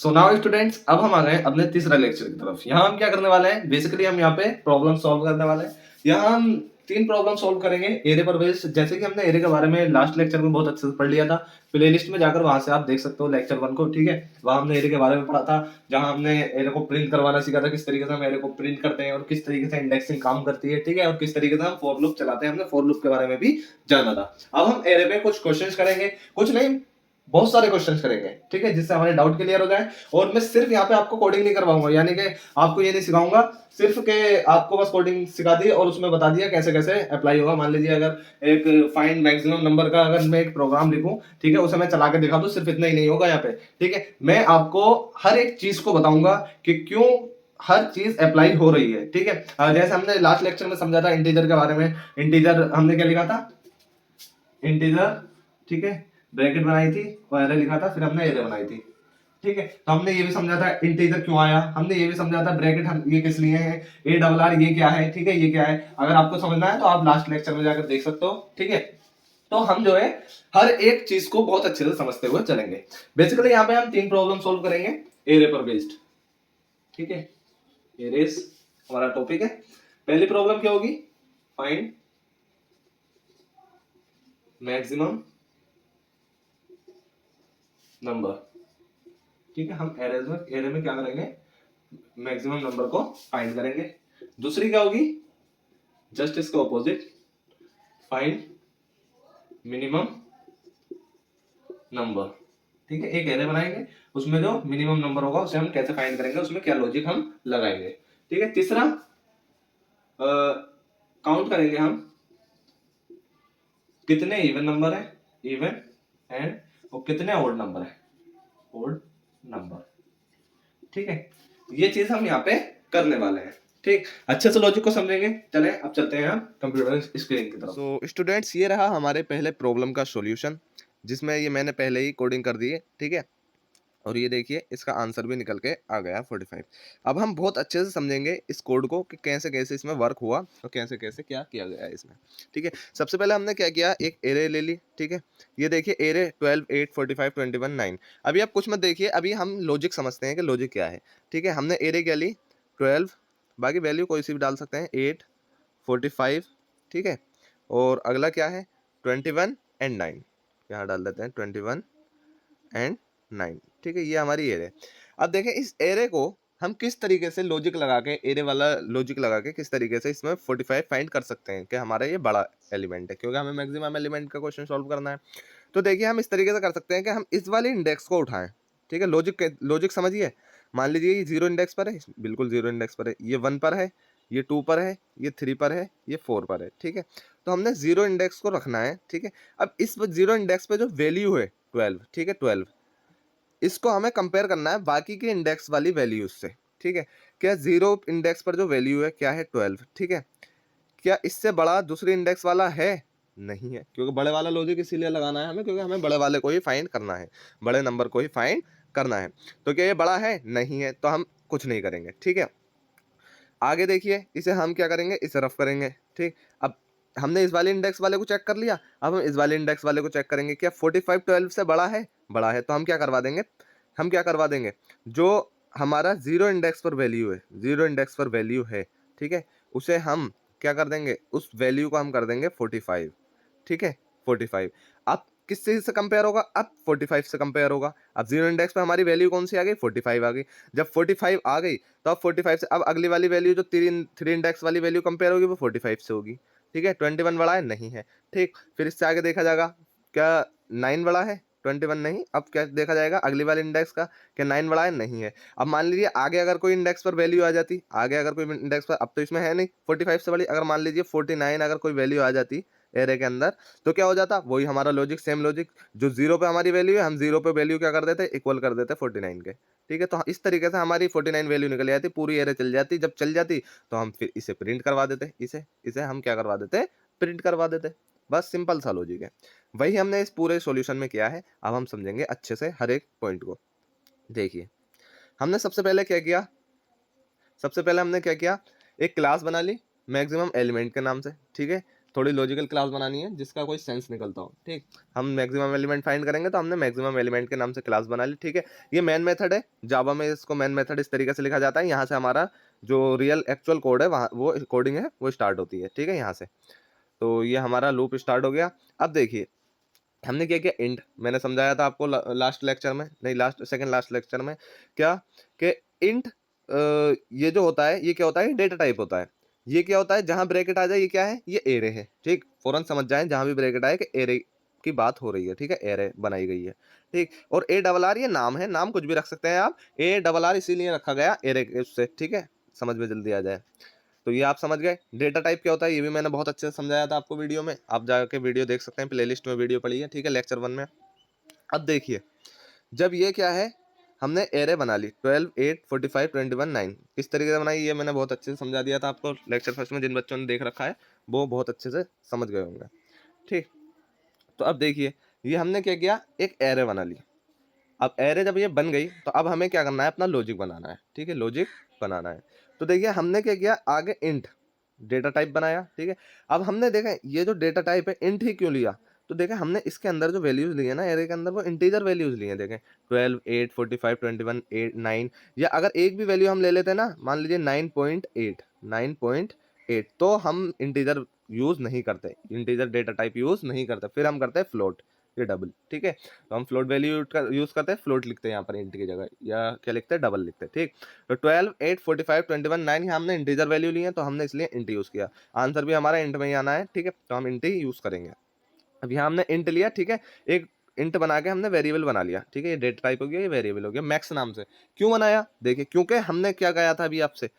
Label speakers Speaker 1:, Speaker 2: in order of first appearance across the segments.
Speaker 1: So now students, अब हम आ गए अपने तीसरा लेक्चर की तरफ। यहाँ हम क्या करने वाले हैं, बेसिकली हम यहाँ पे प्रॉब्लम सॉल्व करने वाले हैं। यहाँ हम तीन प्रॉब्लम सॉल्व करेंगे एरे पर बेस्ड। जैसे कि हमने एरे के बारे में लास्ट लेक्चर में बहुत अच्छे से पढ़ लिया था। प्ले लिस्ट में जाकर वहां से आप देख सकते हो लेक्चर 1 को, ठीक है। वहां हमने एरे के बारे में पढ़ा था, जहां हमने एरे को प्रिंट करवाना सीखा था, किस तरीके से हम एरे को प्रिंट करते हैं और किस तरीके से इंडेक्सिंग काम करती है, ठीक है, और किस तरीके से हम फॉर लूप चलाते हैं। हमने फॉर लूप के बारे में भी जाना था। अब हम एरे पे कुछ क्वेश्चंस करेंगे, कुछ नहीं बहुत सारे क्वेश्चंस करेंगे, ठीक है, जिससे हमारे डाउट क्लियर हो जाए। और मैं सिर्फ यहाँ पे आपको कोडिंग नहीं करवाऊंगा, यानी कि आपको ये नहीं सिखाऊंगा सिर्फ के आपको बस कोडिंग सिखा दी और उसमें बता दिया कैसे कैसे अप्लाई होगा। मान लीजिए अगर एक फाइंड मैक्सिमम नंबर का अगर मैं एक प्रोग्राम लिखूं, ठीक है, उसे मैं चला के दिखा दूं, सिर्फ इतना ही नहीं होगा यहाँ पे, ठीक है। मैं आपको हर एक चीज को बताऊंगा कि क्यों हर चीज अप्लाई हो रही है, ठीक है। जैसे हमने लास्ट लेक्चर में समझा था इंटीजर के बारे में। इंटीजर हमने क्या लिखा था, इंटीजर, ठीक है, ब्रैकेट बनाई थी और एरे लिखा था, फिर हमने एरे बनाई थी, ठीक है। तो हमने ये भी समझा था इंटीजर क्यों आया, हमने ये भी समझा था ब्रैकेट हम ये किस लिए है, ए डबल आर ये क्या है, ठीक है, ये क्या है। अगर आपको समझना है तो आप लास्ट लेक्चर में जाकर देख सकते हो, ठीक है। तो हम जो है हर एक चीज को बहुत अच्छे से समझते हुए चलेंगे। बेसिकली यहाँ पे हम तीन प्रॉब्लम सोल्व करेंगे एरे पर बेस्ड, ठीक है। एरेस हमारा टॉपिक है। पहली प्रॉब्लम क्या होगी, फाइंड मैक्सिमम नंबर, ठीक है। हम एरे में क्या करेंगे, मैक्सिमम नंबर को फाइंड करेंगे। दूसरी क्या होगी, जस्ट इसका ऑपोजिट, फाइंड मिनिमम नंबर, ठीक है। एक एरे बनाएंगे, उसमें जो मिनिमम नंबर होगा उसे हम कैसे फाइंड करेंगे, उसमें क्या लॉजिक हम लगाएंगे, ठीक है। तीसरा काउंट करेंगे हम कितने इवन नंबर है, इवन एंड, और कितने ओड नंबर है, ओड नंबर, ठीक है। ये चीज हम यहाँ पे करने वाले हैं, ठीक। अच्छे से लॉजिक को समझेंगे। चले अब चलते हैं हम कंप्यूटर स्क्रीन की तरफ।
Speaker 2: सो स्टूडेंट्स, ये रहा हमारे पहले प्रॉब्लम का सॉल्यूशन, जिसमें ये मैंने पहले ही कोडिंग कर दी है, ठीक है। और ये देखिए, इसका आंसर भी निकल के आ गया 45। अब हम बहुत अच्छे से समझेंगे इस कोड को कि कैसे कैसे इसमें वर्क हुआ और कैसे कैसे क्या किया गया है इसमें, ठीक है। सबसे पहले हमने क्या किया, एक एरे ले ली, ठीक है। ये देखिए एरे 12 8 45 21 9। अभी आप कुछ मत देखिए, अभी हम लॉजिक समझते हैं कि लॉजिक क्या है, ठीक है। हमने एरे क्या ली, 12, बाकी वैल्यू कोई सी भी डाल सकते हैं, 8 45, ठीक है। और अगला क्या है, 21 एंड 9, यहाँ डाल देते हैं 21 एंड 9, ठीक है। ये हमारी एरे। अब देखें इस एरे को हम किस तरीके से लॉजिक लगा के, एरे वाला लॉजिक लगा के किस तरीके से इसमें 45 फाइंड कर सकते हैं कि हमारा ये बड़ा एलिमेंट है, क्योंकि हमें मैक्सिमम एलिमेंट का क्वेश्चन सॉल्व करना है। तो देखिए हम इस तरीके से कर सकते हैं कि हम इस वाले इंडेक्स को उठाएं, ठीक है। लॉजिक समझिए। मान लीजिए ये 0 इंडेक्स पर है, बिल्कुल 0 इंडेक्स पर है, ये 1 पर है, ये 2 पर है, ये 3 पर है, ये 4 पर है, ठीक है। तो हमने 0 इंडेक्स को रखना है, ठीक है। अब इस 0 इंडेक्स पे जो वैल्यू है 12, ठीक है, 12, इसको हमें कंपेयर करना है बाकी के इंडेक्स वाली वैल्यूज से, ठीक है। क्या 0 इंडेक्स पर जो वैल्यू है क्या है, 12, ठीक है। क्या इससे बड़ा दूसरी इंडेक्स वाला है, नहीं है, क्योंकि बड़े वाला लॉजिक इसीलिए लगाना है हमें, क्योंकि हमें बड़े वाले को ही फाइंड करना है, बड़े नंबर को ही फाइंड करना है। तो क्या ये बड़ा है, नहीं है, तो हम कुछ नहीं करेंगे, ठीक है। आगे देखिए, इसे हम क्या करेंगे, इसे रफ करेंगे, ठीक। अब हमने इस वाले इंडेक्स वाले को चेक कर लिया, अब हम इस वाले इंडेक्स वाले को चेक करेंगे, क्या 45 12 से बड़ा है, बड़ा है, तो हम क्या करवा देंगे, हम क्या करवा देंगे, जो हमारा 0 इंडेक्स पर वैल्यू है, 0 इंडेक्स पर वैल्यू है, ठीक है, उसे हम क्या कर देंगे, उस वैल्यू को हम कर देंगे 45, ठीक है, 45। अब किस चीज से कंपेयर होगा, अब 45 से कंपेयर होगा। अब 0 इंडेक्स पे हमारी वैल्यू कौन सी आ गई, 45 आ गई। जब 45 आ गई तो अब 45 से अब अगली वाली वैल्यू जो 3 इंडेक्स वाली वैल्यू कंपेयर होगी वो 45 से होगी, ठीक है। 21 बड़ा है, नहीं है, ठीक। फिर इससे आगे देखा जाएगा, क्या 9 बड़ा है, 21 नहीं। अब क्या देखा जाएगा अगली वाले इंडेक्स का, क्या 9 बड़ा है, नहीं है। अब मान लीजिए आगे अगर कोई इंडेक्स पर वैल्यू आ जाती, आगे अगर कोई इंडेक्स पर, अब तो इसमें है नहीं 45 से बड़ी, अगर मान लीजिए 49 अगर कोई वैल्यू आ जाती एरे के अंदर, तो क्या हो जाता, वही हमारा लॉजिक, सेम लॉजिक, जो 0 पे हमारी वैल्यू है हम 0 पे वैल्यू क्या कर देते, इक्वल कर देते 49 के, ठीक है। तो इस तरीके से हमारी 49 वैल्यू निकल जाती, पूरी एरे चल जाती। जब चल जाती तो हम फिर इसे प्रिंट करवा देते, इसे इसे हम क्या करवा देते, प्रिंट करवा देते। बस सिंपल सा लॉजिक है, वही हमने इस पूरे सॉल्यूशन में किया है। अब हम समझेंगे अच्छे से हर एक पॉइंट को। देखिए हमने सबसे पहले क्या किया, सबसे पहले हमने क्या किया, एक क्लास बना ली मैक्सिमम एलिमेंट के नाम से, ठीक है। थोड़ी लॉजिकल क्लास बनानी है जिसका कोई सेंस निकलता हो, ठीक। हम मैक्सिमम एलिमेंट फाइंड करेंगे तो हमने मैक्सिमम एलिमेंट के नाम से क्लास बना ली, ठीक है। ये मेन मेथड है, जावा में इसको मेन मेथड इस तरीके से लिखा जाता है। यहाँ से हमारा जो रियल एक्चुअल कोड है वहाँ वो कोडिंग है वो स्टार्ट होती है, ठीक है, यहाँ से। तो ये हमारा लूप स्टार्ट हो गया। अब देखिए हमने क्या किया, इंट मैंने समझाया था आपको लास्ट लेक्चर में, नहीं लास्ट सेकंड लास्ट लेक्चर में, क्या कि इंट ये जो होता है ये क्या होता है, डेटा टाइप होता है। ये क्या होता है, जहां ब्रैकेट आ जाए ये क्या है, ये एरे है, ठीक। फौरन समझ जाएं जहां भी ब्रैकेट आए कि एरे की बात हो रही है, ठीक है, एरे बनाई गई है, ठीक। और ए डबल आर ये नाम है, नाम कुछ भी रख सकते हैं आप, ए डबल आर इसीलिए रखा गया एरे उससे, ठीक है, समझ में जल्दी आ जाए। तो ये आप समझ गए डेटा टाइप क्या होता है, ये भी मैंने बहुत अच्छे से समझाया था आपको वीडियो में, आप जाके वीडियो देख सकते हैं, प्लेलिस्ट में वीडियो पड़ी है, ठीक है, लेक्चर 1 में। अब देखिए जब ये क्या है, हमने एरे बना ली 12 8 45 21 9, किस तरीके से बनाई ये मैंने बहुत अच्छे से समझा दिया था आपको लेक्चर फर्स्ट में। जिन बच्चों ने देख रखा है वो बहुत अच्छे से समझ गए होंगे, ठीक। तो अब देखिए ये हमने क्या किया, एक एरे बना ली। अब एरे जब ये बन गई तो अब हमें क्या करना है, अपना लॉजिक बनाना है, ठीक है, लॉजिक बनाना है। तो देखिए हमने क्या किया, आगे इंट डेटा टाइप बनाया, ठीक है। अब हमने देखा ये जो डेटा टाइप है इंट ही क्यों लिया, तो देखें हमने इसके अंदर जो वैल्यूज लिए ना एरे के अंदर वो इंटीजर वैल्यूज लिए हैं। देखें 12 8 45 21 8 9, या अगर एक भी वैल्यू हम ले लेते हैं ना, मान लीजिए 9.8 तो हम इंटीजर यूज नहीं करते, इंटीजर डेटा टाइप यूज नहीं करते, फिर हम करते हैं फ्लोट, ये डबल, ठीक है। तो हम फ्लोट वैल्यू यूज करते हैं, फ्लोट लिखते हैं यहाँ पर इंट की जगह, या क्या लिखते हैं, डबल लिखते हैं, ठीक। तो 12 8 45 21 9 यहाँ हमने इंटीजर वैल्यू ली है तो हमने इसलिए इंट यूज किया। आंसर भी हमारा इंट में ही आना है, ठीक है, तो हम इंट ही यूज करेंगे। अब यहाँ हमने इंट लिया, ठीक है, एक इंट बना के हमने वेरिएबल बना लिया, ठीक है, ये डेटा टाइप हो गया, ये वेरिएबल हो गया मैक्स नाम से। क्यों बनाया, देखिए क्योंकि हमने क्या कहा था अभी आपसे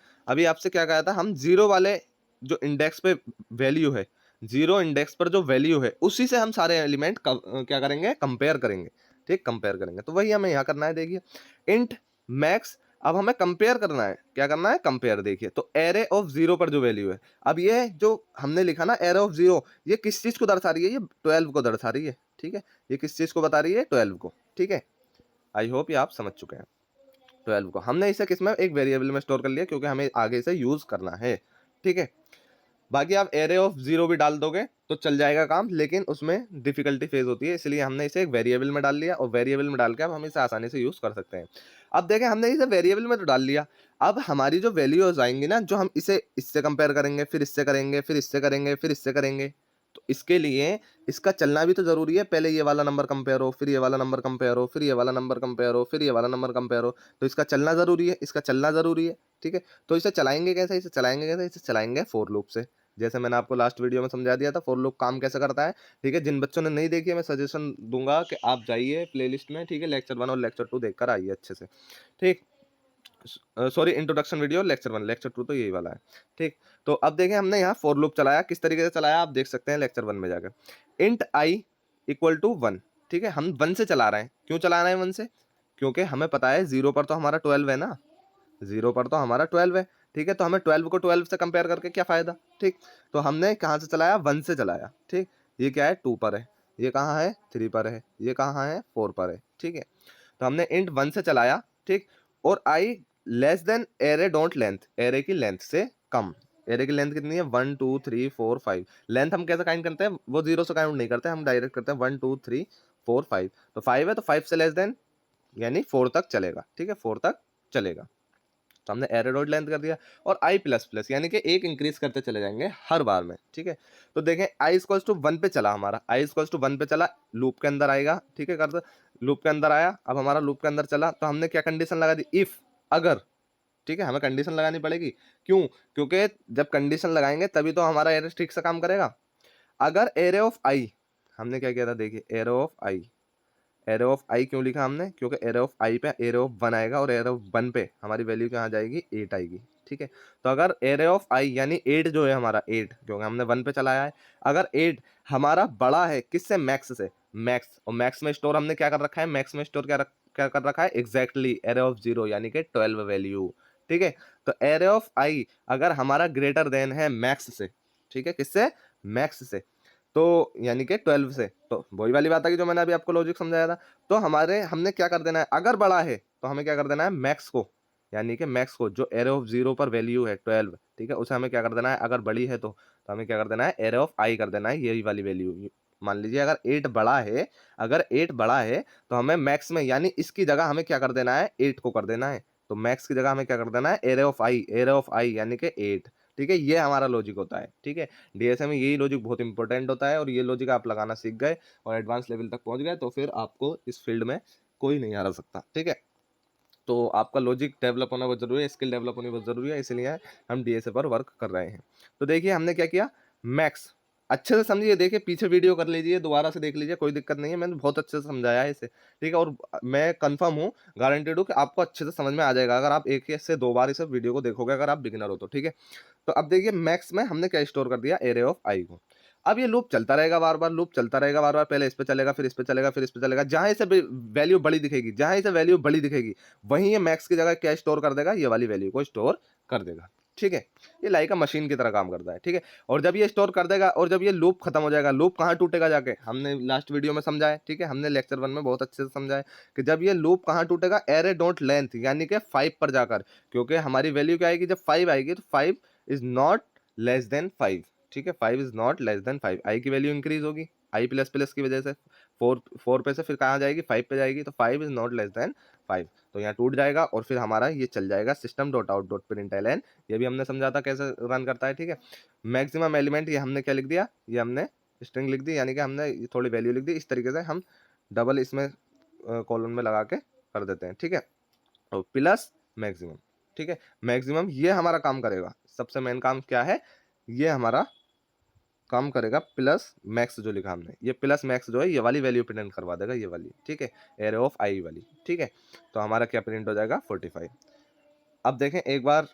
Speaker 2: क्या कहा था, हम जीरो वाले जो इंडेक्स पे वैल्यू है, जीरो इंडेक्स पर जो वैल्यू है उसी से हम सारे एलिमेंट क्या करेंगे, कंपेयर करेंगे, ठीक, कंपेयर करेंगे। तो वही हमें यहाँ करना है, देखिए इंट मैक्स। अब हमें कंपेयर करना है, क्या करना है, कंपेयर। देखिए तो एरे ऑफ जीरो पर जो वैल्यू है, अब ये जो हमने लिखा ना एरे ऑफ जीरो, ये किस चीज को दर्शा रही है, ये 12 को दर्शा रही है, ठीक है, ये किस चीज को बता रही है, 12 को, ठीक है। आई होप ये आप समझ चुके हैं। 12 को हमने इसे किस में, एक वेरिएबल में स्टोर कर लिया क्योंकि हमें आगे इसे यूज करना है, ठीक है। बाकी आप एरे ऑफ जीरो भी डाल दोगे तो चल जाएगा काम, लेकिन उसमें डिफिकल्टी फेज होती है, इसलिए हमने इसे एक वेरिएबल में डाल लिया, और वेरिएबल में डाल के अब हम इसे आसानी से यूज कर सकते हैं। अब देखें हमने इसे वेरिएबल में तो डाल लिया, अब हमारी जो वैल्यूज आएंगी ना, जो हम इसे इससे कंपेयर करेंगे, फिर इससे करेंगे, फिर इससे करेंगे, फिर इससे करेंगे, तो इसके लिए इसका चलना भी तो जरूरी है। पहले ये वाला नंबर कंपेयर हो, फिर ये वाला नंबर कंपेयर हो, फिर ये वाला नंबर कंपेयर हो, फिर ये वाला नंबर कंपेयर हो, तो इसका चलना जरूरी है, इसका चलना जरूरी है, ठीक है। तो इसे चलाएंगे कैसे, इसे चलाएंगे फॉर लूप से। जैसे मैंने आपको लास्ट वीडियो में समझा दिया था फॉर लूप काम कैसे करता है, ठीक है। जिन बच्चों ने नहीं देखी है मैं सजेशन दूंगा कि आप जाइए प्लेलिस्ट में, ठीक है, लेक्चर 1 और लेक्चर 2 देखकर आइए अच्छे से, ठीक। Sorry introduction video lecture 1, lecture 2 तो यही वाला है, ठीक। तो अब देखें हमने यहाँ फॉर लूप चलाया, किस तरीके से चलाया आप देख सकते हैं लेक्चर 1 में जाकर। इंट आई इक्वल टू 1, ठीक है, हम 1 से चला रहे हैं। क्यों चला रहे हैं 1 से, क्योंकि हमें पता है जीरो पर तो हमारा 12 है ना, जीरो पर तो हमारा 12 है, ठीक है। तो हमें 12 को 12 से कंपेयर करके क्या फायदा, ठीक। तो हमने कहाँ से चलाया, 1 से चलाया, ठीक। ये क्या है, 2 पर है, ये कहाँ है, 3 पर है, ये कहाँ है, 4 पर है, ठीक है। तो हमने इंट 1 से चलाया, ठीक। और आई लेस देन एरे डोंट लेंथ, एरे की लेंथ से कम। एरे की लेंथ कितनी है, 1 2 3 4 5। लेंथ हम कैसे काउंट करते हैं, वो जीरो से काउंट नहीं करते, हम डायरेक्ट करते हैं 1 2 3 4 5। तो 5 है तो 5 से लेस देन यानी 4 तक चलेगा, ठीक है, 4 तक चलेगा। तो हमने एरे डॉट लेंथ कर दिया, और आई प्लस प्लस यानी कि एक इंक्रीज करते चले जाएंगे हर बार में, ठीक है। तो देखें आई इक्वल्स टू 1 पे चला हमारा, आई इक्वल्स टू 1 पे चला, लूप के अंदर आएगा, ठीक है, कर दो। लूप के अंदर आया, अब हमारा लूप के अंदर चला, तो हमने क्या कंडीशन लगा दी, इफ, अगर, ठीक है, हमें कंडीशन लगानी पड़ेगी। क्यों, क्योंकि जब कंडीशन लगाएंगे तभी तो हमारा एरे ठीक से काम करेगा। अगर एरे ऑफ आई, हमने क्या किया था, देखिए array of I, array of I क्यों लिखा हमने, क्योंकि एरे ऑफ आई पे एरे ऑफ 1 आएगा, और एरे ऑफ 1 पे हमारी वैल्यू क्या आ जाएगी, 8 आएगी, ठीक है। तो अगर एरे ऑफ आई यानी 8 जो है हमारा 8, क्योंकि हमने 1 पे चलाया है, अगर 8 हमारा बड़ा है किससे, मैक्स से, मैक्स, और मैक्स में स्टोर हमने क्या कर रखा है, मैक्स में स्टोर क्या कर रखा है, एग्जैक्टली एरे ऑफ 0 यानी कि 12 वैल्यू, ठीक है। तो एरे ऑफ आई अगर हमारा ग्रेटर देन है मैक्स से, ठीक है, किससे, मैक्स से, तो यानी कि 12 से, तो वही वाली बात है कि जो मैंने अभी आपको लॉजिक समझाया था। तो हमने क्या कर देना है, अगर बड़ा है तो हमें क्या कर देना है, मैक्स को यानी कि मैक्स को जो एरे ऑफ 0 पर वैल्यू है 12, ठीक है, उसे हमें क्या कर देना है, अगर बड़ी है तो हमें क्या कर देना है, एरे ऑफ आई कर देना है, यही वाली वैल्यू। मान लीजिए अगर 8 बड़ा है, अगर 8 बड़ा है तो हमें मैक्स में यानी इसकी जगह हमें क्या कर देना है, 8 को कर देना है। तो मैक्स की जगह हमें क्या कर देना है, एरे ऑफ आई यानी कि 8, ठीक है, ये हमारा लॉजिक होता है, ठीक है। डीएसए में यही लॉजिक बहुत इंपॉर्टेंट होता है, और ये लॉजिक आप लगाना सीख गए और एडवांस लेवल तक पहुंच गए तो फिर आपको इस फील्ड में कोई नहीं हरा सकता, ठीक है। तो आपका लॉजिक डेवलप होना बहुत जरूरी है, स्किल डेवलप होनी बहुत जरूरी है, इसलिए हम डीएसए पर वर्क कर रहे हैं। तो देखिए हमने क्या किया, मैक्स अच्छे से समझिए, देखिए पीछे वीडियो कर लीजिए, दोबारा से देख लीजिए, कोई दिक्कत नहीं है, मैंने बहुत अच्छे से समझाया है इसे, ठीक है। और मैं कंफर्म हूँ, गारंटेड हूँ कि आपको अच्छे से समझ में आ जाएगा अगर आप एक से दो बार इस वीडियो को देखोगे, अगर आप बिगिनर हो तो, ठीक है। तो अब देखिए मैक्स में हमने क्या स्टोर कर दिया, एरे ऑफ आई को। अब ये लूप चलता रहेगा, बार बार लूप चलता रहेगा, बार बार पहले इस पे चलेगा, फिर इस पे चलेगा, फिर इस पे चलेगा, जहां इसे वैल्यू बड़ी दिखेगी, जहां इसे वैल्यू बड़ी दिखेगी, वहीं ये मैक्स की जगह क्या स्टोर कर देगा, ये वाली वैल्यू को स्टोर कर देगा, ठीक है। ये लाइक अ मशीन की तरह काम करता है, ठीक है। और जब ये स्टोर कर देगा और जब ये लूप खत्म हो जाएगा, लूप कहाँ टूटेगा जाके, हमने लास्ट वीडियो में समझा है, ठीक है, हमने लेक्चर 1 में बहुत अच्छे से समझा है कि जब ये लूप कहाँ टूटेगा, एरे डॉट लेंथ यानी कि 5 पर जाकर, क्योंकि हमारी वैल्यू क्या आएगी, जब 5 आएगी तो 5 इज नॉट लेस देन 5, ठीक है, 5 इज नॉट लेस देन 5, आई की वैल्यू इंक्रीज होगी, आई प्लस प्लस की वजह से 4 पे से फिर कहाँ जाएगी, 5 पे जाएगी, तो 5 इज नॉट लेस देन 5, तो यहाँ टूट जाएगा और फिर हमारा ये चल जाएगा system dot out dot println, ये भी हमने समझा था कैसे रन करता है, ठीक है। मैक्सिमम एलिमेंट ये हमने क्या लिख दिया, ये हमने स्ट्रिंग लिख दी, यानी कि हमने थोड़ी वैल्यू लिख दी, इस तरीके से हम डबल इसमें कॉलन में लगा के कर देते हैं, ठीक है। और प्लस मैक्सिमम, ठीक है, मैक्सिमम ये हमारा काम करेगा, सबसे मेन काम क्या है, ये हमारा काम करेगा प्लस मैक्स जो लिखा हमने, ये प्लस मैक्स जो है ये वाली वैल्यू प्रिंट करवा देगा, ये वाली, ठीक है, एरे ऑफ आई वाली, ठीक है। तो हमारा क्या प्रिंट हो जाएगा, 45। अब देखें एक बार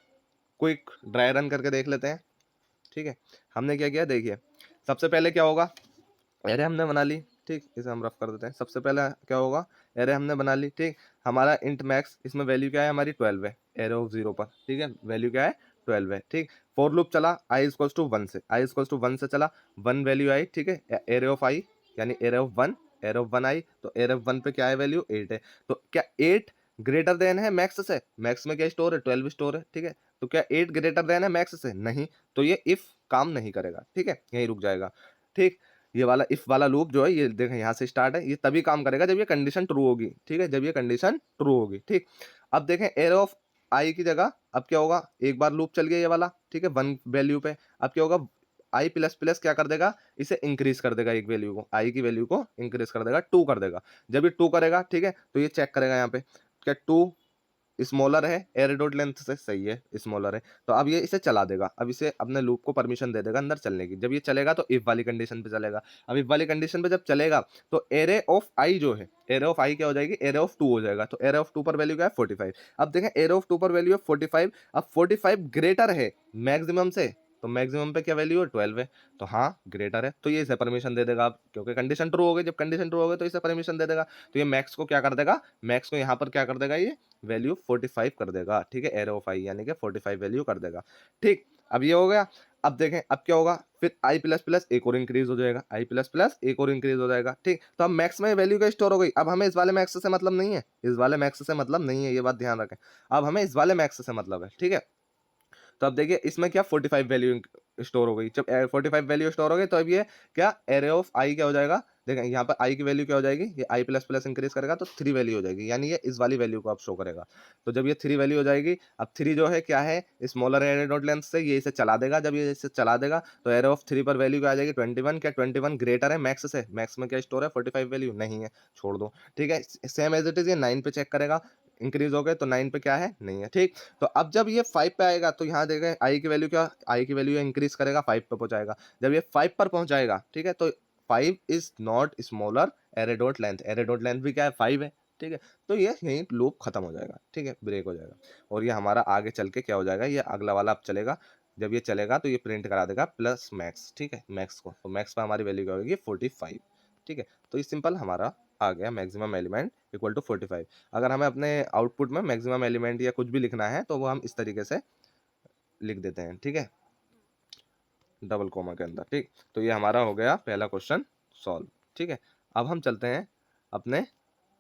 Speaker 2: क्विक ड्राई रन करके देख लेते हैं, ठीक है। हमने क्या किया, देखिए सबसे पहले क्या होगा, एरे हमने बना ली, ठीक, इसे हम रफ कर देते हैं। सबसे पहले क्या होगा, एरे हमने बना ली, ठीक, हमारा इंट मैक्स, इसमें वैल्यू क्या है हमारी 12 है, एरे ऑफ 0 पर, ठीक है, वैल्यू क्या है 12 है, ठीक। फॉर लूप चला आई इक्वल्स टू 1 से, आई इक्वल्स टू 1 से चला, 1 वैल्यू आई, ठीक है, एरे ऑफ आई यानी एरे ऑफ 1, एरे ऑफ 1 आई, तो एरे ऑफ 1 पे क्या है वैल्यू 8 है, तो क्या 8 ग्रेटर देन है मैक्स से, मैक्स में क्या स्टोर है 12 स्टोर है, ठीक है। तो क्या 8 ग्रेटर देन है मैक्स से, नहीं, तो ये इफ काम नहीं करेगा, ठीक है, यहीं रुक जाएगा, ठीक। ये वाला इफ वाला लूप जो है ये देखें यहाँ से स्टार्ट है, ये तभी काम करेगा जब ये कंडीशन ट्रू होगी, ठीक है, जब ये कंडीशन ट्रू होगी, ठीक। अब देखें एरे ऑफ आई की जगह अब क्या होगा, एक बार लूप चल गया ये वाला, ठीक है, 1 वैल्यू पे, अब क्या होगा, आई प्लस प्लस क्या कर देगा, इसे इंक्रीज कर देगा, एक वैल्यू को, आई की वैल्यू को इंक्रीज कर देगा, 2 कर देगा। जब ये 2 करेगा, ठीक है, तो ये चेक करेगा यहाँ पे क्या 2 स्मॉलर है, एरे डॉट लेंथ से, सही है स्मॉलर है, तो अब ये इसे चला देगा, अब इसे अपने लूप को परमिशन दे देगा अंदर चलने की। जब ये चलेगा तो इफ वाली कंडीशन पे चलेगा, अब इफ वाली कंडीशन पे जब चलेगा तो एरे ऑफ आई जो है, एरे ऑफ आई क्या हो जाएगी, एरे ऑफ 2 हो जाएगा, तो एरे ऑफ 2 पर वैल्यू क्या है 45। अब देखें एरे ऑफ 2 पर वैल्यू है 45, अब 45 ग्रेटर है मैक्सिमम से, तो मैक्सिमम पे क्या वैल्यू है 12 है, तो हाँ ग्रेटर है, तो ये इसे परमिशन दे देगा, अब क्योंकि कंडीशन ट्रू हो गई, जब कंडीशन ट्रू हो गई तो इसे परमिशन दे देगा, तो ये मैक्स को क्या कर देगा, मैक्स को यहाँ पर क्या कर देगा, ये वैल्यू 45 कर देगा, ठीक है, एरो ऑफ आई यानी कि 45 वैल्यू कर देगा, ठीक। अब ये हो गया, अब देखें अब क्या होगा, फिर आई प्लस प्लस एक और इंक्रीज हो जाएगा, आई प्लस प्लस एक और इंक्रीज हो जाएगा, ठीक। तो अब मैक्स में वैल्यू का स्टोर हो गई, अब हमें इस वाले मैक्स से मतलब नहीं है, इस वाले मैक्स से मतलब नहीं है, ये बात ध्यान रखें, अब हमें इस वाले मैक्स से मतलब है, ठीक है। तो अब देखिए इसमें क्या 45 वैल्यू स्टोर हो गई, जब 45 वैल्यू स्टोर हो गई तो अब ये क्या एरे ऑफ आई क्या हो जाएगा, देखें यहाँ पर आई की वैल्यू क्या हो जाएगी, ये आई प्लस प्लस इंक्रीज करेगा तो 3 वैल्यू हो जाएगी, यानी ये इस वाली वैल्यू को अब शो करेगा। तो जब ये 3 वैल्यू हो जाएगी, अब 3 जो है क्या है, स्मॉलर एरे डॉट लेंथ से, ये इसे चला देगा, जब ये इसे चला देगा तो एरे ऑफ 3 पर वैल्यू क्या आ जाएगी 21, क्या 21 ग्रेटर है मैक्स से, मैक्स में क्या स्टोर है 45 वैल्यू नहीं है, छोड़ दो, ठीक है। सेम एज इट इज ये 9 पे चेक करेगा, इंक्रीज हो गए तो 9 पे क्या है नहीं है, ठीक। तो अब जब ये 5 पे आएगा तो यहाँ देखें आई की वैल्यू क्या, आई की वैल्यू इंक्रीज करेगा 5 पे पहुंचाएगा, जब ये 5 पर पहुंचाएगा, ठीक है, तो 5 is not smaller array dot length, array dot length भी क्या है 5 है, ठीक है। तो ये यहीं लूप खत्म हो जाएगा, ठीक है, ब्रेक हो जाएगा, और ये हमारा आगे चल के क्या हो जाएगा, ये अगला वाला अब चलेगा, जब ये चलेगा तो ये प्रिंट करा देगा प्लस मैक्स, ठीक है, मैक्स को, तो मैक्स पर हमारी वैल्यू क्या होगी 45, ठीक है। तो ये सिंपल हमारा आ गया मैक्सिमम एलिमेंट इक्वल टू 45। अगर हमें अपने आउटपुट में मैक्सिमम एलिमेंट या कुछ भी लिखना है तो वो हम इस तरीके से लिख देते हैं, ठीक है, डबल कोमा के अंदर, ठीक। तो ये हमारा हो गया पहला क्वेश्चन सॉल्व, ठीक है। अब हम चलते हैं अपने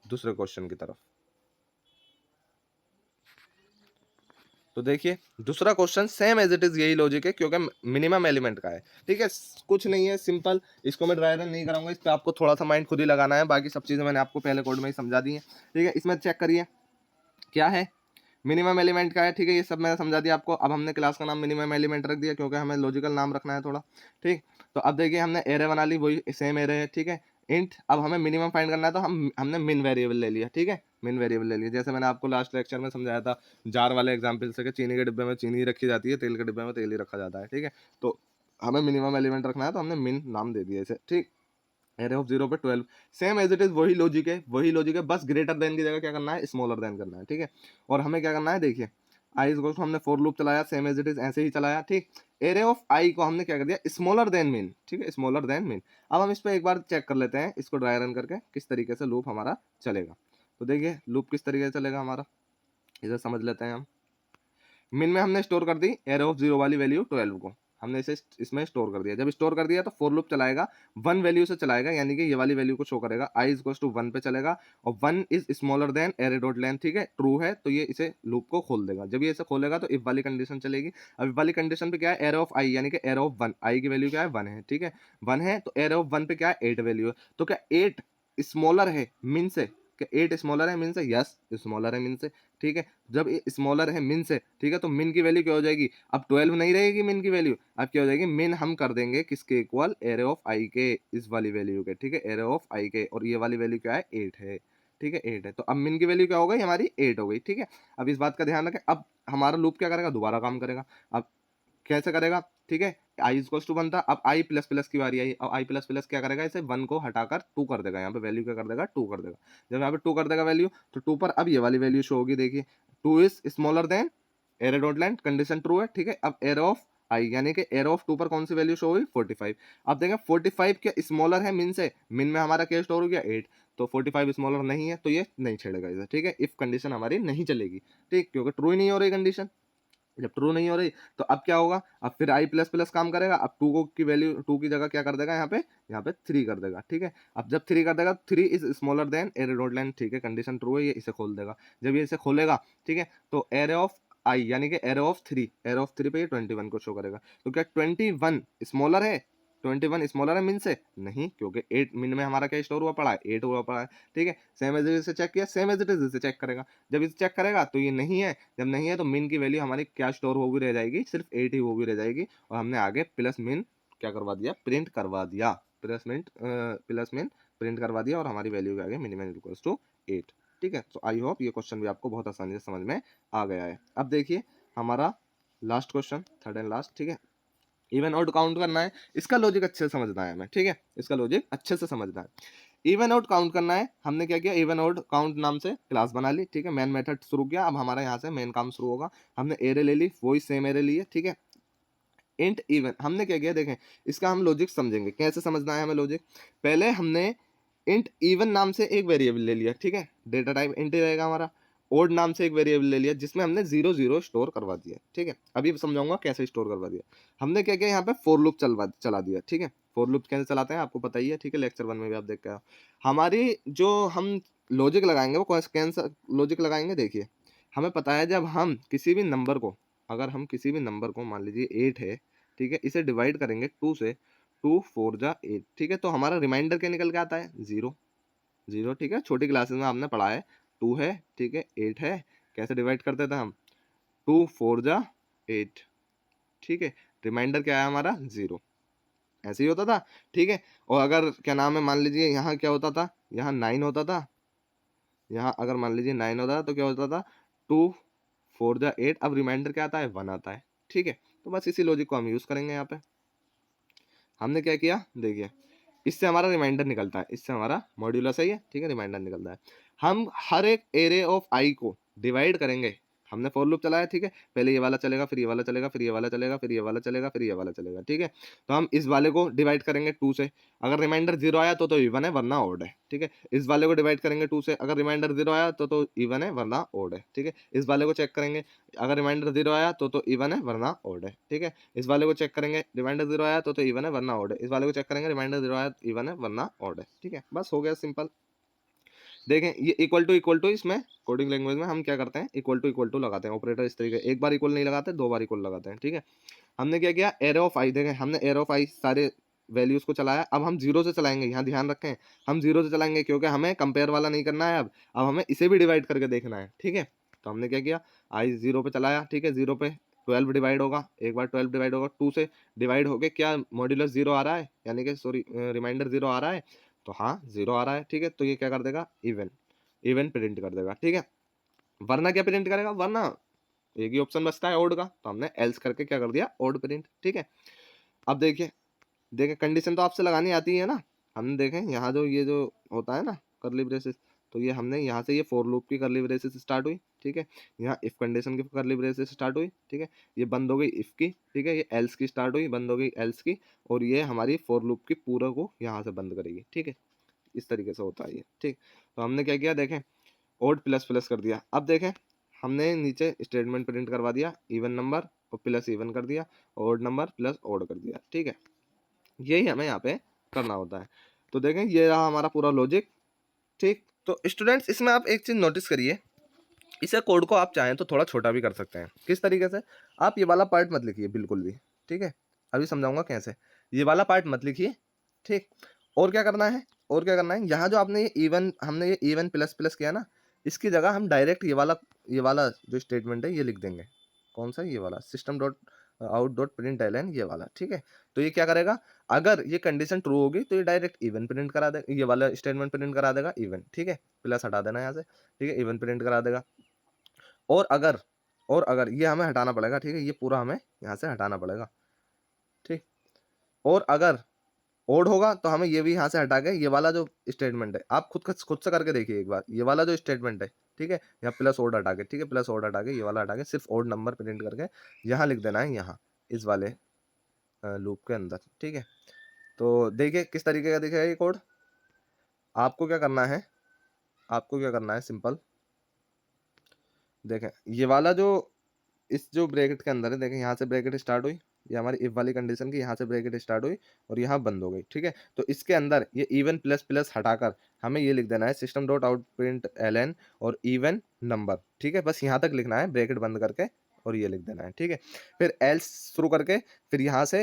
Speaker 2: दूसरे क्वेश्चन की तरफ। तो देखिए दूसरा question same as it is यही लॉजिक है क्योंकि मिनिमम एलिमेंट का है, ठीक है। कुछ नहीं है, सिंपल। इसको मैं ड्राई रन नहीं कराऊंगा, इस पे आपको थोड़ा सा माइंड खुद ही लगाना है, बाकी सब चीजें मैंने आपको पहले कोड में ही समझा दी है, ठीक है। इसमें चेक करिए क्या है, मिनिमम एलिमेंट का है, ठीक है। ये सब मैंने समझा दिया आपको। अब हमने क्लास का नाम मिनिमम एलिमेंट रख दिया क्योंकि हमें लॉजिकल नाम रखना है थोड़ा, ठीक। तो अब देखिए हमने एरे बना ली, वही सेम एरे है, ठीक है। इंट, अब हमें मिनिमम फाइंड करना है तो हमने मिन वेरिएबल ले लिया, ठीक है। मिन वेरिएबल ले लिया, जैसे मैंने आपको लास्ट लेक्चर में समझाया था जार वाले एग्जाम्पल से कि चीनी के डिब्बे में चीनी रखी जाती है, तेल के डिब्बे में तेल ही रखा जाता है, ठीक है। तो हमें मिनिमम एलिमेंट रखना है तो हमने मिन नाम दे दिया इसे, ठीक। एरे ऑफ 0 पे 12, सेम एज इट इज वही लॉजिक है, वही लॉजिक है, बस ग्रेटर देन की जगह क्या करना है, स्मॉलर देन करना है, ठीक है। और हमें क्या करना है, देखिए आई इज इक्वल टू, हमने फॉर लूप चलाया, सेम एज इट इज ऐसे ही चलाया, ठीक। एरे ऑफ आई को हमने क्या कर दिया, स्मॉलर देन मीन, ठीक है, स्मॉलर देन मीन। अब हम इस पे एक बार चेक कर लेते हैं, इसको ड्राई रन करके किस तरीके से लूप हमारा चलेगा। तो देखिए लूप किस तरीके से चलेगा हमारा, इसे समझ लेते हैं हम। मिन में हमने स्टोर कर दी एरे ऑफ 0 वाली वैल्यू 12 को, हमने इसे इसमें स्टोर कर दिया। जब स्टोर कर दिया तो फॉर लूप चलाएगा, 1 वैल्यू से चलाएगा, यानी कि ये वाली वैल्यू को शो करेगा, आई इज टू 1 पे चलेगा, और 1 is smaller than array dot length, ठीक है। ट्रू है तो ये इसे लूप को खोल देगा। जब ये इसे खोलेगा तो इफ वाली कंडीशन चलेगी। अब इफ वाली कंडीशन पे क्या है, एरे ऑफ आई, यानी कि एरे ऑफ 1, आई की वैल्यू क्या है, 1 है, ठीक है। 1 है तो एरे ऑफ 1 पे क्या है, 8 वैल्यू है। तो क्या 8 स्मॉलर है मिन से, क्या 8 स्मॉलर है मिन से, यस स्मॉलर है मिन से, ठीक है। जब ये स्मॉलर है मिन से, ठीक है, तो मिन की वैल्यू क्या हो जाएगी, अब 12 नहीं रहेगी मिन की वैल्यू, अब क्या हो जाएगी, मिन हम कर देंगे किसके इक्वल, एरे ऑफ आई के, इस वाली वैल्यू के, ठीक है, एरे ऑफ आई के, और ये वाली वैल्यू क्या है, 8 है, ठीक है, 8 है। तो अब मिन की वैल्यू क्या हो गई हमारी, 8 हो गई, ठीक है। अब इस बात का ध्यान रखें, अब हमारा लूप क्या करेगा, दोबारा काम करेगा। अब कैसे करेगा, ठीक है, आई इक्वल टू 1 था, अब आई प्लस प्लस की बारी आई, अब आई प्लस प्लस क्या करेगा, इसे 1 को हटाकर 2 कर देगा, यहाँ पे वैल्यू क्या कर देगा, 2 कर देगा। जब यहाँ पे 2 कर देगा वैल्यू, तो 2 पर अब ये वाली वैल्यू शो होगी, देखिए 2 is smaller than array dot length, condition true है, ठीक है। अब एरे ऑफ आई, यानी कि एरे ऑफ 2 पर कौन सी वैल्यू शो हुई, 45। अब देखें 45 क्या स्मॉलर है मिन से, मिन में हमारा क्या स्टोर हो गया, 8, तो 45 स्मॉलर नहीं है तो ये नहीं छेड़ेगा इसे, ठीक है। इफ कंडीशन हमारी नहीं चलेगी, ठीक, क्योंकि ट्रू ही नहीं हो रही कंडीशन। जब ट्रू नहीं हो रही तो अब क्या होगा, अब फिर आई प्लस प्लस काम करेगा, अब 2 को की वैल्यू 2 की जगह क्या कर देगा, यहाँ पे 3 कर देगा, ठीक है। अब जब 3 कर देगा, 3 is smaller than array dot length, ठीक है, कंडीशन ट्रू है, ये इसे खोल देगा। जब ये इसे खोलेगा, ठीक है, तो एरे ऑफ आई, यानी कि एरे ऑफ 3, एरे ऑफ 3 पे ये 21 को शो करेगा। तो क्या 21 स्मॉलर है, 21 स्मॉलर है मिन से, नहीं, क्योंकि 8 मिन में हमारा क्या स्टोर हुआ पड़ा है, 8 हुआ पड़ा है, ठीक है। सेम एज इट इज से चेक किया, सेम एज इट इज से चेक करेगा। जब इसे चेक करेगा तो ये नहीं है, जब नहीं है तो मिन की वैल्यू हमारी क्या स्टोर हो भी रह जाएगी, सिर्फ 8 ही हो भी रह जाएगी, और हमने आगे प्लस मिन क्या करवा दिया, प्रिंट करवा दिया, प्लस मिन प्रिंट करवा दिया, और हमारी वैल्यू के आगे मिनिमम इक्वल्स टू 8, ठीक है। तो आई होप ये क्वेश्चन भी आपको बहुत आसानी से समझ में आ गया है। अब देखिए हमारा last question, third and last, ठीक है। इवन आउट काउंट करना है, इसका लॉजिक अच्छे से समझना है हमें, ठीक है, इसका लॉजिक अच्छे से समझना है। इवन आउट काउंट करना है, हमने क्या किया, इवन आउट काउंट नाम से क्लास बना ली, ठीक है, मेन मेथड शुरू किया। अब हमारा यहाँ से मेन काम शुरू होगा, हमने एरे ले ली, वही सेम एरे ली है, ठीक है। इंट इवन हमने क्या किया, देखें इसका हम लॉजिक समझेंगे, कैसे समझना है हमें लॉजिक। पहले हमने इंट इवन नाम से एक वेरिएबल ले लिया, ठीक है, डेटा टाइप इंट ही रहेगा हमारा। ओड नाम से एक वेरिएबल ले लिया जिसमें हमने 0 0 स्टोर करवा दिया, ठीक है। अभी समझाऊंगा कैसे स्टोर करवा दिया। हमने क्या किया, यहाँ पे फॉर लूप चला दिया, ठीक है। फॉर लूप कैसे चलाते हैं आपको पता ही है, ठीक है, लेक्चर 1 में भी आप देख के आओ। हमारी जो हम लॉजिक लगाएंगे वो कौन सा लॉजिक लगाएंगे, देखिए हमें पता है जब हम किसी भी नंबर को, अगर हम किसी भी नंबर को मान लीजिए 8 है, ठीक है, इसे डिवाइड करेंगे 2 से, 2 4 जा 8, ठीक है, तो हमारा रिमाइंडर क्या निकल के आता है, 0 0, ठीक है। छोटी क्लासेस में आपने पढ़ा है, 2 है, ठीक है, 8 है, कैसे डिवाइड करते थे हम, 2 4 जा 8, ठीक है, रिमाइंडर क्या है हमारा 0, ऐसे ही होता था, ठीक है। और अगर क्या नाम है, मान लीजिए यहाँ क्या होता था, यहाँ 9 होता था, यहाँ अगर मान लीजिए 9 होता था तो क्या होता था, 2 4 जा 8, अब रिमाइंडर क्या आता है, 1 आता है, ठीक है। तो बस इसी लॉजिक को हम यूज करेंगे यहाँ पे। हमने क्या किया, देखिए इससे हमारा रिमाइंडर निकलता है, इससे हमारा मॉड्यूलस है ये, ठीक है, रिमाइंडर निकलता है। हम हर एक एरे ऑफ आई को डिवाइड करेंगे, हमने फॉर लूप चलाया, ठीक है, पहले ये वाला चलेगा, फिर ये वाला चलेगा, फिर ये वाला चलेगा, फिर ये वाला चलेगा, फिर ये वाला चलेगा, ठीक है। तो हम इस वाले को डिवाइड करेंगे 2 से, अगर रिमाइंडर 0 आया तो इवन है वरना ऑड है, ठीक है। इस वाले को डिवाइड करेंगे 2 से, अगर रिमाइंडर 0 आया तो इवन है वरना ऑड है, ठीक है। इस वाले को चेक करेंगे, अगर रिमाइंडर 0 आया तो इवन है वरना ऑड है, ठीक है। इस वाले को चेक करेंगे, रिमाइंडर 0 आया तो इवन है वरना ऑड है, इस वाले को चेक करेंगे, रिमाइंडर 0 आया इवन है वरना ऑड है, ठीक है। बस हो गया सिंपल। देखें ये इक्वल टू इसमें कोडिंग लैंग्वेज में हम क्या करते हैं, इक्वल टू लगाते हैं ऑपरेटर इस तरीके, एक बार इक्वल नहीं लगाते, 2 बार इक्वल लगाते हैं, ठीक है। हमने क्या किया, एरे ऑफ आई, देखें हमने एरे ऑफ आई सारे वैल्यूज को चलाया, अब हम 0 से चलाएंगे, यहाँ ध्यान रखें हम 0 से चलाएंगे क्योंकि हमें कंपेयर वाला नहीं करना है, अब हमें इसे भी डिवाइड करके देखना है, ठीक है। तो हमने क्या किया, आई 0 पे चलाया, ठीक है, 0 पे 12 डिवाइड होगा, एक बार 12 डिवाइड होगा, 2 से डिवाइड हो गए, क्या मॉड्यूलस 0 आ रहा है, यानी कि सॉरी रिमाइंडर 0 आ रहा है, तो हाँ 0 आ रहा है, ठीक है। तो ये क्या कर देगा, इवन, इवन प्रिंट कर देगा, ठीक है। वरना क्या प्रिंट करेगा, वरना एक ही ऑप्शन बचता है ओड का, तो हमने एल्स करके क्या कर दिया, ओड प्रिंट, ठीक है। अब देखिए, देखिए कंडीशन तो आपसे लगानी आती है ना, हमने देखें यहाँ जो ये जो होता है ना करली ब्रेसेस, तो ये हमने यहाँ से ये फॉर लूप की करली ब्रेसेस स्टार्ट हुई, ठीक है, यहाँ इफ कंडीशन की करली ब्रेसेस स्टार्ट हुई, ठीक है, ये बंद हो गई इफ की, ठीक है, ये एल्स की स्टार्ट हुई, बंद हो गई एल्स की, और ये हमारी फॉर लूप की पूरा को यहाँ से बंद करेगी, ठीक है। इस तरीके से होता है ये, ठीक। तो हमने क्या किया, देखें ओड प्लस प्लस कर दिया, अब देखें हमने नीचे स्टेटमेंट प्रिंट करवा दिया, इवन नंबर और प्लस इवन कर दिया, ओड नंबर प्लस ओड कर दिया, ठीक है। यही हमें यहाँ पे करना होता है। तो देखें ये रहा हमारा पूरा लॉजिक, ठीक। तो स्टूडेंट्स इसमें आप एक चीज़ नोटिस करिए, इसे कोड को आप चाहें तो थोड़ा छोटा भी कर सकते हैं। किस तरीके से, आप ये वाला पार्ट मत लिखिए बिल्कुल भी, ठीक है, अभी समझाऊंगा कैसे। ये वाला पार्ट मत लिखिए, ठीक। और क्या करना है, और क्या करना है, यहाँ जो आपने ये इवन, हमने ये इवन प्लस प्लस किया ना, इसकी जगह हम डायरेक्ट ये वाला जो स्टेटमेंट है ये लिख देंगे। कौन सा, ये वाला system dot out dot print l n, ये वाला, ठीक है। तो ये क्या करेगा, अगर ये कंडीशन ट्रू होगी तो ये डायरेक्ट इवन प्रिंट करा देगा, ये वाला स्टेटमेंट प्रिंट करा देगा इवन, ठीक है, प्लस हटा देना यहाँ से, ठीक है, इवन प्रिंट करा देगा। और अगर, ये हमें हटाना पड़ेगा, ठीक है, ये पूरा हमें यहाँ से हटाना पड़ेगा, ठीक। और अगर ओड होगा तो हमें ये भी यहाँ से हटा के ये वाला जो स्टेटमेंट है, आप खुद से करके देखिए एक बार, ये वाला जो स्टेटमेंट है, ठीक है, यहाँ प्लस ओड हटा के, ठीक है, प्लस ओड हटा के ये वाला हटा के सिर्फ ओड नंबर प्रिंट करके यहाँ लिख देना है, यहाँ इस वाले लूप के अंदर, ठीक है। तो देखिए किस तरीके का दिखेगा ये कोड। आपको क्या करना है, आपको क्या करना है, सिंपल देखें ये वाला जो इस जो ब्रैकेट के अंदर है, देखें यहाँ से ब्रैकेट स्टार्ट हुई, ये हमारी इफ वाली कंडीशन की यहाँ से ब्रैकेट स्टार्ट हुई और यहाँ बंद हो गई, ठीक है। तो इसके अंदर ये इवन प्लस प्लस हटाकर हमें ये लिख देना है system dot out print l n और इवन नंबर, ठीक है, बस यहाँ तक लिखना है ब्रैकेट बंद करके और ये लिख देना है, ठीक है। फिर एल्स शुरू करके फिर यहाँ से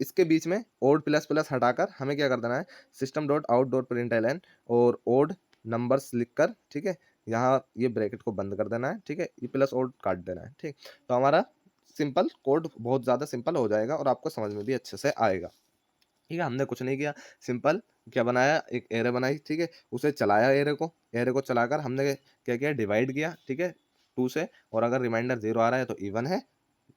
Speaker 2: इसके बीच में ओड प्लस प्लस हटाकर हमें क्या कर देना है, system dot out dot print l n और ओड नंबर्स लिखकर, ठीक है, यहाँ ये ब्रैकेट को बंद कर देना है, ठीक है, ये प्लस ओड काट देना है, ठीक। तो हमारा सिंपल कोड बहुत ज़्यादा सिंपल हो जाएगा और आपको समझ में भी अच्छे से आएगा, ठीक है। हमने कुछ नहीं किया, सिंपल क्या बनाया, एक एरे बनाई, ठीक है, उसे चलाया, एरे को चलाकर हमने क्या किया, डिवाइड किया, ठीक है, 2 से, और अगर रिमाइंडर 0 आ रहा है तो इवन है,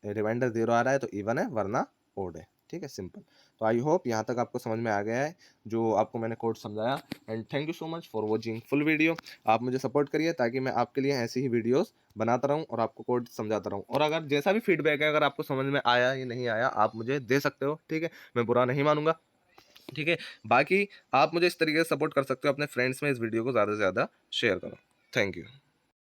Speaker 2: रिमाइंडर 0 आ रहा है तो इवन है, वरना ओड है, ठीक है, सिंपल। तो आई होप यहाँ तक आपको समझ में आ गया है जो आपको मैंने कोड समझाया, and thank you so much for watching full video. आप मुझे सपोर्ट करिए ताकि मैं आपके लिए ऐसी ही वीडियोस बनाता रहूँ और आपको कोड समझाता रहूँ, और अगर जैसा भी फीडबैक है, अगर आपको समझ में आया या नहीं आया, आप मुझे दे सकते हो, ठीक है, मैं बुरा नहीं मानूंगा, ठीक है। बाकी आप मुझे इस तरीके से सपोर्ट कर सकते हो, अपने फ्रेंड्स में इस वीडियो को ज़्यादा से ज़्यादा शेयर करो। Thank you.